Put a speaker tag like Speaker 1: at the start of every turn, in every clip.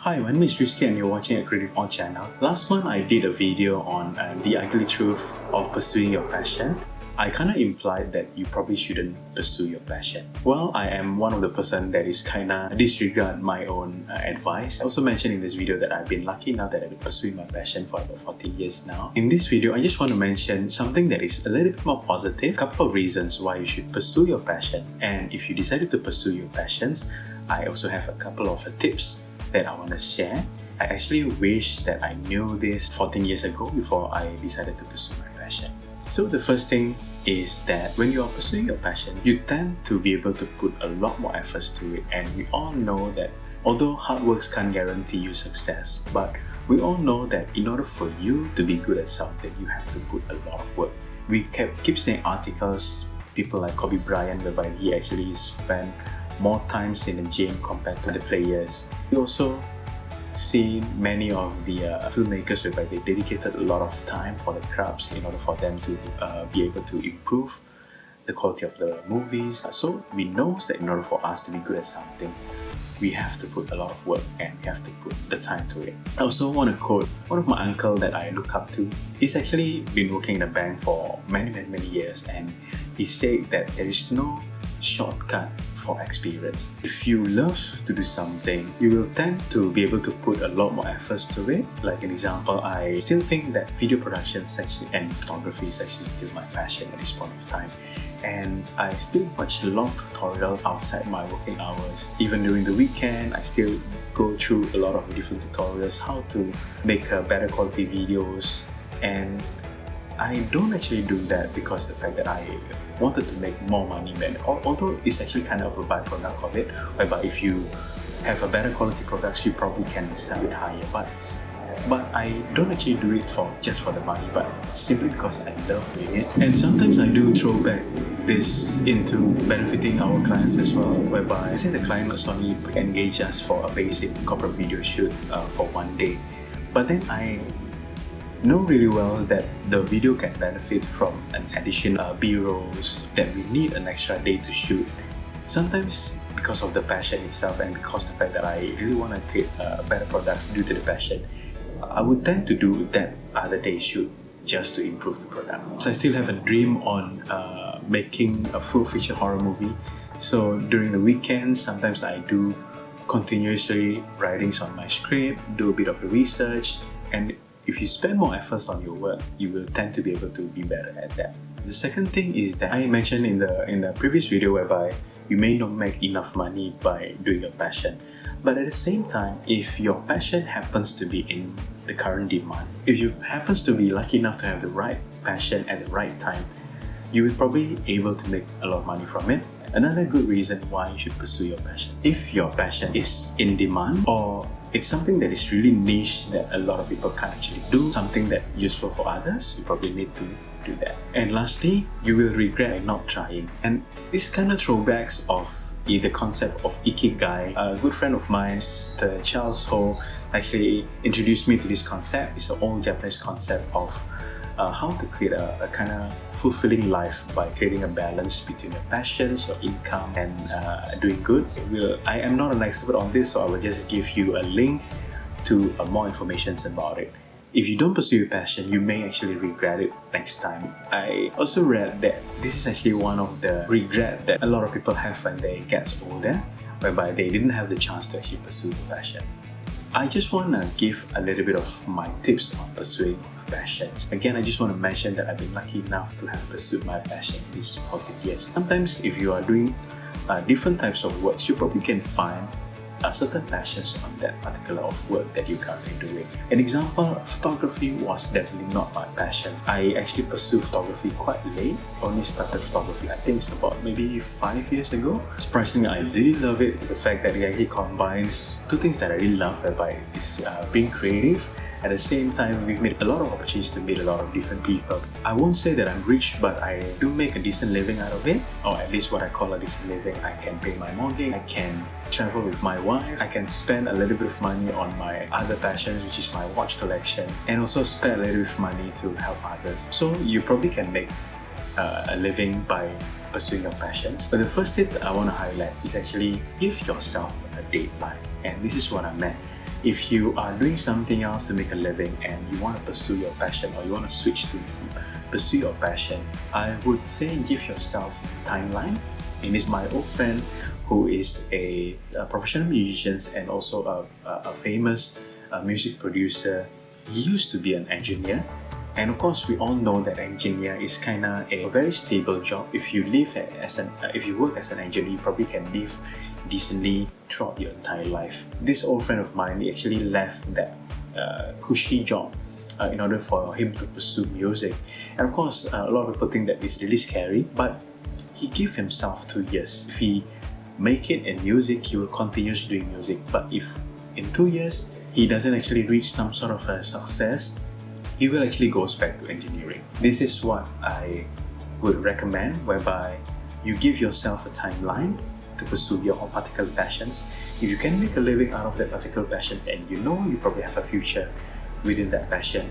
Speaker 1: Hi, my name is Rizky and you're watching a IKIGAI channel. Last month I did a video on the ugly truth of pursuing your passion. I kinda implied that you probably shouldn't pursue your passion. Well, I am one of the person that is kinda disregard my own advice. I also mentioned in this video that I've been lucky enough that I've been pursuing my passion for about 14 years now. In this video, I just want to mention something that is a little bit more positive, a couple of reasons why you should pursue your passion. And if you decided to pursue your passions, I also have a couple of tips that I want to share. I actually wish that I knew this 14 years ago before I decided to pursue my passion. So the first thing is that when you are pursuing your passion, you tend to be able to put a lot more efforts to it, and we all know that although hard work can't guarantee you success, but we all know that in order for you to be good at something, you have to put a lot of work. We keep seeing articles, people like Kobe Bryant, whereby he actually spent more times in the gym compared to the players. We also see many of the filmmakers whereby they dedicated a lot of time for the crafts in order for them to be able to improve the quality of the movies. So we know that in order for us to be good at something, we have to put a lot of work and we have to put the time to it. I also want to quote one of my uncle that I look up to. He's actually been working in a bank for many years, and he said that there is no shortcut for experience. If you love to do something, you will tend to be able to put a lot more efforts to it. Like an example, I still think that video production section and photography is actually still my passion at this point of time. And I still watch a lot of tutorials outside my working hours. Even during the weekend, I still go through a lot of different tutorials how to make better quality videos. And I don't actually do that because the fact that I wanted to make more money, then although it's actually kind of a byproduct of it, whereby if you have a better quality products, you probably can sell it higher. But I don't actually do it just for the money, but simply because I love doing it. And sometimes I do throw back this into benefiting our clients as well, whereby I say the client must only engage us for a basic corporate video shoot for one day, but then I know really well that the video can benefit from an additional B-rolls that we need an extra day to shoot. Sometimes because of the passion itself and because the fact that I really want to create better products due to the passion, I would tend to do that other day shoot just to improve the product. So I still have a dream on making a full feature horror movie. So during the weekends, sometimes I do continuously writings on my script, do a bit of the research, and if you spend more efforts on your work, you will tend to be able to be better at that. The second thing is that I mentioned in the previous video whereby you may not make enough money by doing your passion. But at the same time, if your passion happens to be in the current demand, if you happens to be lucky enough to have the right passion at the right time, you will probably be able to make a lot of money from it. Another good reason why you should pursue your passion. If your passion is in demand, or it's something that is really niche that a lot of people can't actually do, something that useful for others, you probably need to do that. And lastly, you will regret not trying. And this kind of throwbacks of the concept of IKIGAI. A good friend of mine, Mr. Charles Ho, actually introduced me to this concept. It's an old Japanese concept of how to create a kind of fulfilling life by creating a balance between your passions, your income, and doing good. I am not an expert on this, so I will just give you a link to more information about it. If you don't pursue your passion, you may actually regret it next time. I also read that this is actually one of the regrets that a lot of people have when they get older, whereby they didn't have the chance to actually pursue the passion. I just want to give a little bit of my tips on pursuing passions. Again, I just want to mention that I've been lucky enough to have pursued my passion these 14 years. Sometimes if you are doing different types of works, you probably can find certain passions on that particular of work that you're currently doing. An example, photography was definitely not my passion. I actually pursued photography quite late. Only started photography, I think it's about maybe 5 years ago. Surprisingly, I really love it. The fact that it actually combines two things that I really love, whereby it's being creative. At the same time, we've made a lot of opportunities to meet a lot of different people. I won't say that I'm rich, but I do make a decent living out of it, or at least what I call a decent living. I can pay my mortgage, I can travel with my wife, I can spend a little bit of money on my other passions, which is my watch collections, and also spend a little bit of money to help others. So you probably can make a living by pursuing your passions. But the first tip that I want to highlight is actually give yourself a deadline. And this is what I meant. if you are doing something else to make a living and you want to pursue your passion, or you want to switch to pursue your passion, I would say give yourself a timeline. And it's my old friend who is a professional musician and also a famous music producer. He used to be an engineer, and of course we all know that engineer is kind of a very stable job. If you if you work as an engineer, you probably can live decently throughout your entire life. This old friend of mine, he actually left that cushy job in order for him to pursue music. And of course, a lot of people think that it's really scary, but he gave himself 2 years. If he make it in music, he will continue doing music. But if in 2 years he doesn't actually reach some sort of a success, he will actually goes back to engineering. This is what I would recommend, whereby you give yourself a timeline to pursue your particular passions. If you can make a living out of that particular passion, and you know you probably have a future within that passion,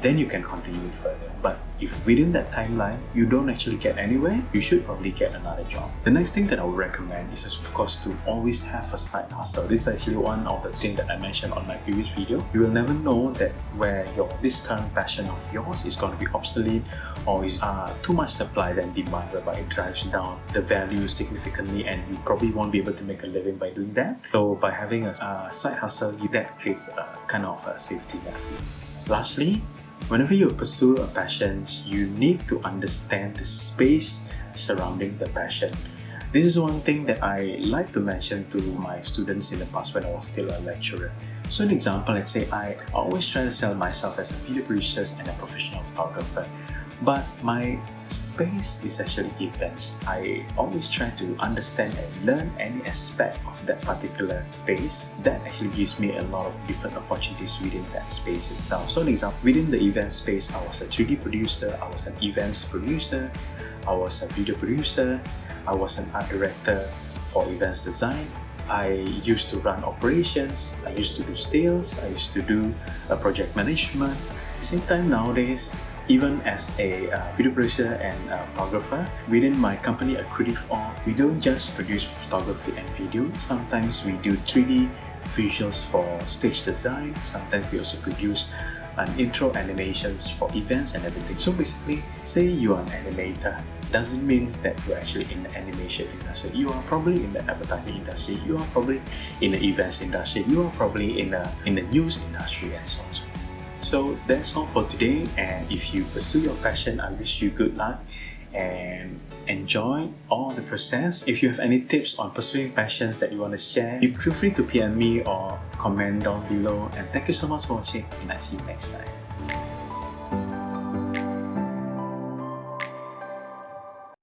Speaker 1: then you can continue it further. But if within that timeline you don't actually get anywhere, you should probably get another job. The next thing that I would recommend is, of course, to always have a side hustle. This is actually one of the things that I mentioned on my previous video. You will never know that where this current passion of yours is going to be obsolete, or is too much supply than demand, whereby it drives down the value significantly, and you probably won't be able to make a living by doing that. So by having a side hustle, that creates a kind of a safety net for you. Lastly, whenever you pursue a passion, you need to understand the space surrounding the passion. This is one thing that I like to mention to my students in the past when I was still a lecturer. So an example, let's say I always try to sell myself as a video producer and a professional photographer, but my space is actually events. I always try to understand and learn any aspect of that particular space. That actually gives me a lot of different opportunities within that space itself. So an example, within the event space, I was a 3D producer, I was an events producer, I was a video producer, I was an art director for events design. I used to run operations, I used to do sales, I used to do project management. At the same time, nowadays, even as a video producer and photographer, within my company IKIGAI, we don't just produce photography and video. Sometimes we do 3D visuals for stage design. Sometimes we also produce an intro animations for events and everything. So basically, say you are an animator, doesn't mean that you're actually in the animation industry. You are probably in the advertising industry, you are probably in the events industry, you are probably in the news industry, and so on and so forth. So that's all for today, and if you pursue your passion, I wish you good luck and enjoy all the process. If you have any tips on pursuing passions that you want to share, you feel free to PM me or comment down below, and thank you so much for watching, and I'll see you next time.